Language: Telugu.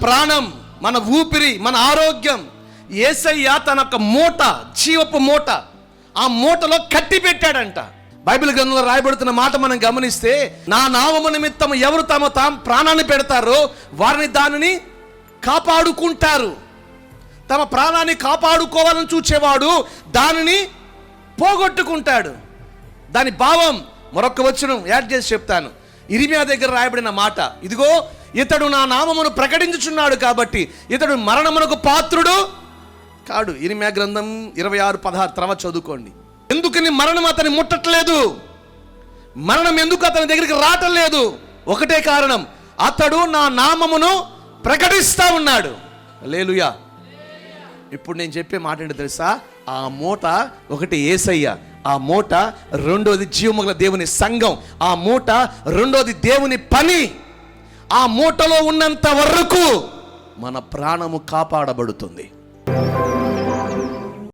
ప్రాణం, మన ఊపిరి, మన ఆరోగ్యం యేసయ్య తన యొక్క మూట, జీవపు మూట, ఆ మూటలో కట్టి పెట్టాడంట. బైబిల్ గ్రంథంలో రాయబడుతున్న మాట మనం గమనిస్తే, నా నామము నిమిత్తం ఎవరు తాము ప్రాణాన్ని పెడతారో వారిని దానిని కాపాడుకుంటారు. తమ ప్రాణాన్ని కాపాడుకోవాలని చూచేవాడు దానిని పోగొట్టుకుంటాడు. దాని భావం మరొక వచనం యాడ్ చేసి చెప్తాను. ఇర్మీయా దగ్గర రాయబడిన మాట, ఇదిగో ఇతడు నా నామమును ప్రకటించుచున్నాడు కాబట్టి ఇతడు మరణమునకు పాత్రుడు కాడు. ఇర్మీయా గ్రంథం 26:16 తర్వాత చదువుకోండి. ఎందుకని మరణం అతని ముట్టట్లేదు, మరణం ఎందుకు అతని దగ్గరికి రావటం లేదు? ఒకటే కారణం, అతడు నా నామమును ప్రకటిస్తా ఉన్నాడు. హల్లెలూయా. ఇప్పుడు నేను చెప్పే మాట ఏంటో తెలుసా? ఆ మూట ఒకటి యేసయ్య, ఆ మూట రెండోది జీవముగల దేవుని సంఘం, ఆ మూట రెండోది దేవుని పని. ఆ మూటలో ఉన్నంత వరకు మన ప్రాణము కాపాడబడుతుంది.